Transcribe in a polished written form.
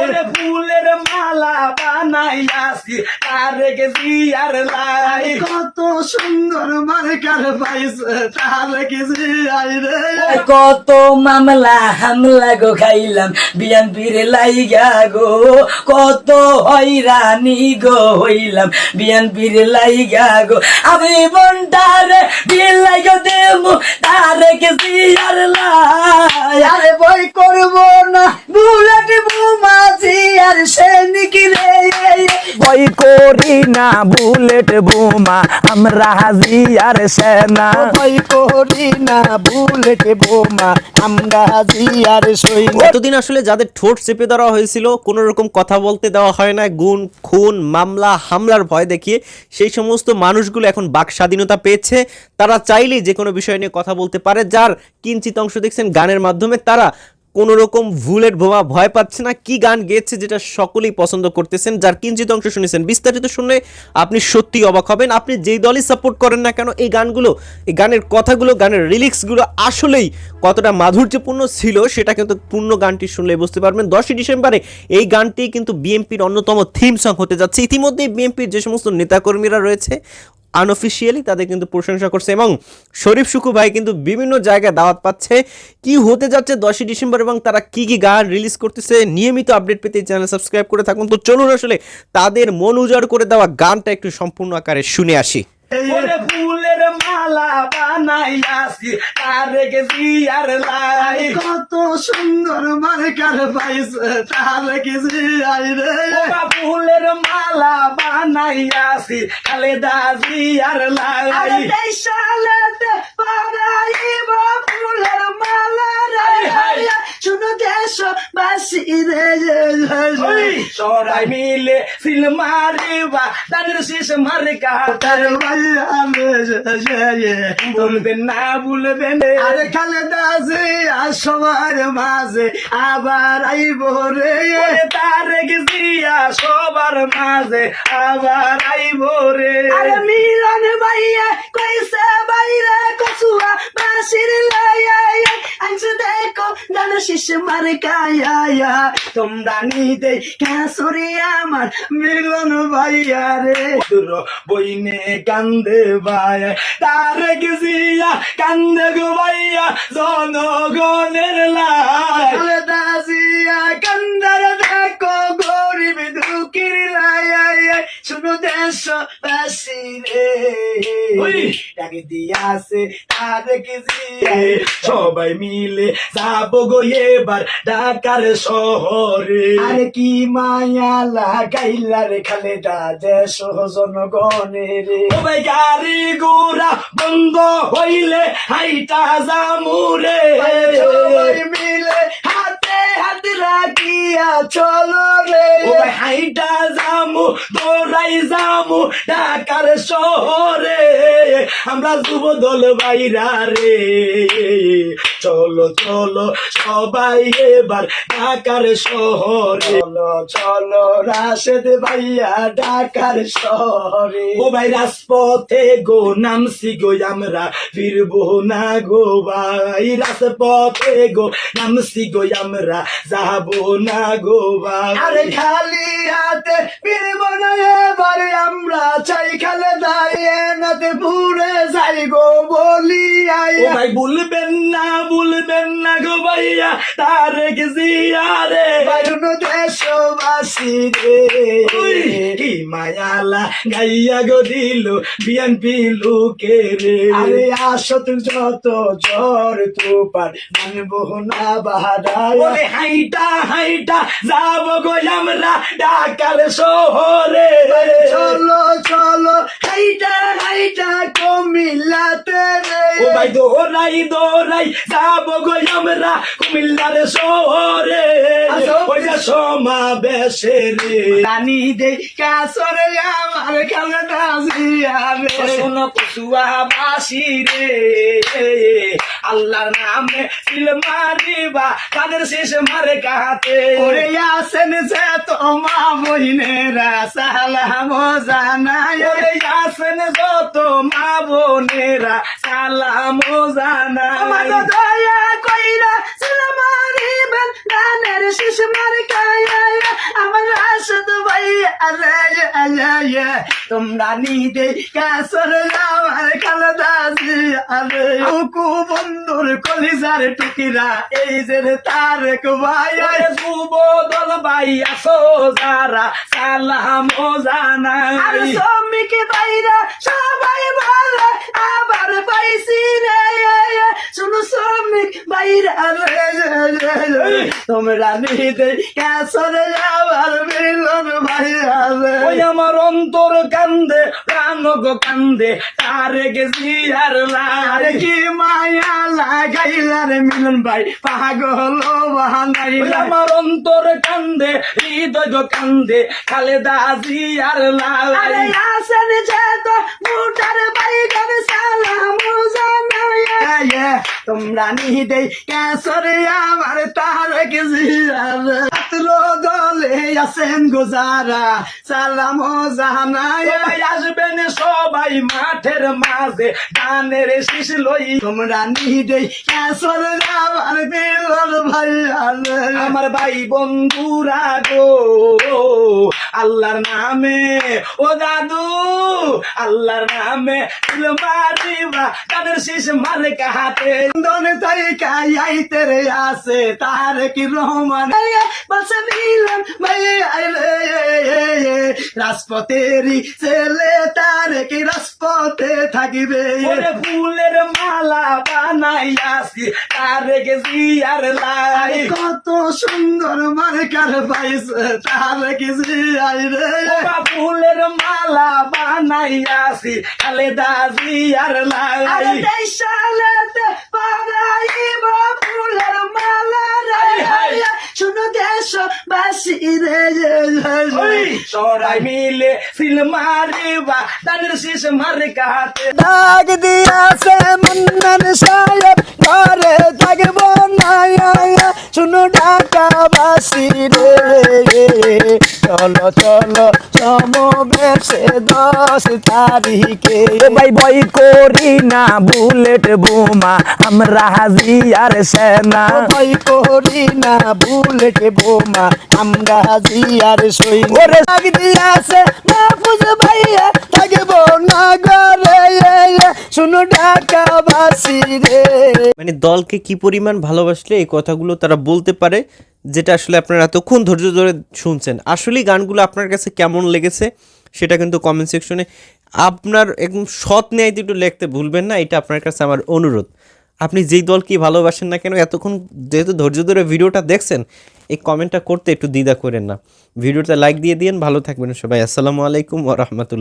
ওরে ফুলের মালা বানাইয়াছি তারে গেছি আর লাই কত সুন্দর মার্কার পাইছে তারে গেছি আই রে কত মামলা হামলা গো খাইলাম বিএনপির লাইগা গো কত হয়রানি গো হইলাম বিএনপির লাইগা গো আমি বন্টারে বিল লাগো দেমু তারে গেছি আর লাই আরে বই করব না বুলেট বোমাজি আর সৈনিক রে ভয় করি না বুলেট বোমা আমরা হাজি আর সেনা ভয় করি না বুলেট বোমা আমরা জিয়ার সৈনিক। এতদিন আসলে যাদের ঠোঁট চেপে ধরা হয়েছিল, কোনো রকম কথা বলতে দেওয়া হয় না, গুণ খুন মামলা হামলার ভয় দেখিয়ে, সেই সমস্ত মানুষগুলো এখন বাক স্বাধীনতা পেয়েছে। তারা চাইলেই যে কোনো বিষয় নিয়ে কথা বলতে পারে। যার কিঞ্চিত অংশ দেখছেন গানের মাধ্যমে, তারা কোনো রকম বুলেট বোমা ভয় পাচ্ছে না। কি গান গেয়েছে যেটা সকলেই পছন্দ করতেছেন, যার কিঞ্চিত অংশ শুনেছেন। বিস্তারিত শুনলে আপনি সত্যি অবাক হবেন। আপনি যেই দলই সাপোর্ট করেন না কেন, এই গানগুলো, এই গানের কথাগুলো, গানের লিরিক্সগুলো আসলেই কতটা মাধুর্যপূর্ণ ছিল সেটা কিন্তু পূর্ণ গানটি শুনলে বুঝতে পারবেন। 10ই ডিসেম্বরে এই গানটি কিন্তু বিএনপির অন্যতম থিম সং হতে যাচ্ছে। ইতিমধ্যেই বিএনপির যে সমস্ত নেতাকর্মীরা রয়েছে আনঅফিসিয়ালি তাদের কিন্তু প্রশংসা করছে, এবং শরীফ সুকু ভাই কিন্তু বিভিন্ন জায়গায় দাওয়াত পাচ্ছে। কি হতে যাচ্ছে 10ই ডিসেম্বর এবং তারা কি কি গান রিলিজ করতেছে, নিয়মিত আপডেট পেতে চ্যানেল সাবস্ক্রাইব করে থাকুন। তো চলুন আসলে তাদের মন উজাড় করে দেওয়া গানটা একটু সম্পূর্ণ আকারে শুনে আসি। ওরে ফুলের মালা বানাইয়াছি তারে গেছি আর লাই কত সুন্দর মার্কার পাইছে তারে গেছি আই রে ওবা ফুলের মালা বানাইয়াছি খালেদা জিয়ার লাই আরে দেশালেতে পারাইব ফুলের মালা রে শুনো দেশবাসী রে ওই সরাই মিলে সিল মারিবা তাদের শেষ মারে কাটার বলবেন না ভুলবেন আরে খালেদা জিয়া সবার মাঝে আবার আইব রে তারে গেছিয়া সবার মাঝে আবার আইব রে আরে মিলন ভাইয়া কইছে বাইরে কসুয়া বাসির লাইয়া আনছে দেখো গান শেষ মারে কায়া তোমরা নিতে কেসরি আমার মিলন ভাইয়া রে বইনে কান্দে ভাই তারে গেছিয়া কান্দে গো ভাইয়া জনগণের লাই খালেদা জিয়া কান্দার দেখো গরিব দুঃখীর লাইয়া শুনো দেশবাসী রে ওই ডাকে দিয়াছে তারে গেছিয়া সবাই মিলে যাবো গো এবার ঢাকার শহরে আরে কি মায়া লাগাইলা রে খালেদা দেশ জনগণের ও ভাই গাড়ি ঘোড়া বন্ধ হইলে হাইটা জামুরে সবাই মিলে হাতে হাত রাখিয়া চলো রে ও ভাই হাইটা জামু দৌড়াই জামু ঢাকার শহরে আমরা যুব দল বাইরা রে চলো চলো সবাই এবার ঢাকার শহরে চলো চলো রাশেদ ভাইয়া ঢাকার শহরে ও ভাই রাজপথে গো নামছি গো আমরা ফিরবো না গো ভাই রাজপথে গো নামছি গো আমরা যাবো না গো ভাই আরে খালি হাতে ফিরব না এবারে আমরা চাই খালেদা নাতে পুরে যাই গো বলি ও আইয়া ভাই ভুলবেন না গো ভাইয়া তারে গেছিয়া রে বায়ুন দেশবাসী রে কি মায়ালা গাইয়া গো দিল বিএনপি লোকে রে আরে আসত যত জ্বর তুপার মানবো না বাহারায় ওরে হাইটা হাইটা যাবো গো আমরা ঢাকার শহরে চলো চলো হাইটা হাইটা কমিল্লাতে রে ও ভাই দৌড়াই যাবো গো আমরা কুমিল্লার শহরে ওই যে সমাবেশে রে রানী দে কাসরে আমার খালেদা জিয়া রে শোনো কসুয়া বাসি রে আল্লাহর নামে সিল মারিবা তাদের শেষ মারে কাতে ওরে আসেন যে তোমা বহিনেরা সালাম জানায় ওরে আসেন যত মা বোনেরা সালাম জানা আমার দয়া কইরা সালাম আলাইকুম গানের শেষ মারে কায়া তোমরা নিদে কাসর আমার খালেদা জিয়ারে কুকু বন্ধুর কলিজার টুকিরা এই যে তারেক ভাই যুবদল ভাই আসো যারা সালাম ও জানাই আর শ্রমিক ভাইরা সবাই ভালো আবার পাইছি রে শুনো শ্রমিক ভাইরা তোমরা নিদে কাসর আমার মিলন ভাইরা ওই আমার অন্তর কান্দে প্রাণ গো কান্দে তারেক জিয়ার আরে লাই কি মায়া লাগাইলা রে মিলন ভাই পাগল বানাইলা ওই আমার অন্তর কান্দে হৃদয় গো কান্দে খালেদা জিয়ার আরে লাই আসেন যে তো মুটার বাড়ি গান সালাম জানাইয়া তোমরা নিদে কাসরে আমার তারেক জিয়ারে আতলো দলে আসেন গোজারা সালাম জানাইয়া সবাই আসবেন সবাই মাঠের মাঝে গানের শীষ লই তোমরা নিদে কাসরে আমার মিলন ভাই আমার ভাই বন্ধুরা গো আল্লাহর নামে ও দাদু আল্লাহর নামে দিল মারিবা গানের শীষ মারে কাহাতে দনে তাই কাইতে রে আসে তার কি রহমান বাসা নিলাম ভাই রাজপথেরই ছেলে তার কি রাজপথে থাকিবে ওরে ফুলের মালা বানাইয়াছি তারেক জিয়ার লাই কত সুন্দর মার্কার পাইছে তার কি জিয়াই রে ওবা ফুলের মালা বানাইয়াছি খালেদা জিয়ার লাই আরে দেশালেতে পারাইব ফুলের মালা রে শুনো দেশবাসী রে ওই সরাই মিলে সিল মারিবা দানের শীষ মারে কাহাতে ডাক দিয়াছে মন্নন সাহেব ঘরে থাকব না শুনো ঢাকাবাসী রে চলো চলো সমবেশে 10 তারিখে ও ভাই ভয় করি না বুলেট বোমা আমরা হাজিয়ার সেনা ভয় করি না বুলেট বোমা আমরা জিয়ার সই ওরে ডাক দিয়াছে মাহফুজ ভাইয়া থাকব না ঘরে শুনো ঢাকাবাসী রে মানে দলকে কি পরিমাণ ভালোবাসলে এই কথাগুলো তারা বলতে পারে, যেটা আসলে আপনারা এতক্ষণ ধৈর্য ধরে শুনছেন। আসলেই গানগুলো আপনার কাছে কেমন লেগেছে সেটা কিন্তু কমেন্ট সেকশনে আপনার একদম সৎ ন্যায়তে একটু লিখতে ভুলবেন না, এটা আপনার কাছে আমার অনুরোধ। আপনি যেই দলকে ভালোবাসেন না কেন, এতক্ষণ যেহেতু ধৈর্য ধরে ভিডিওটা দেখছেন, এই কমেন্টটা করতে একটু দ্বিধা করেন না। ভিডিওটা লাইক দিয়ে দিন। ভালো থাকবেন সবাই। আসসালামু আলাইকুম ওয়া রাহমাতুল্লাহ।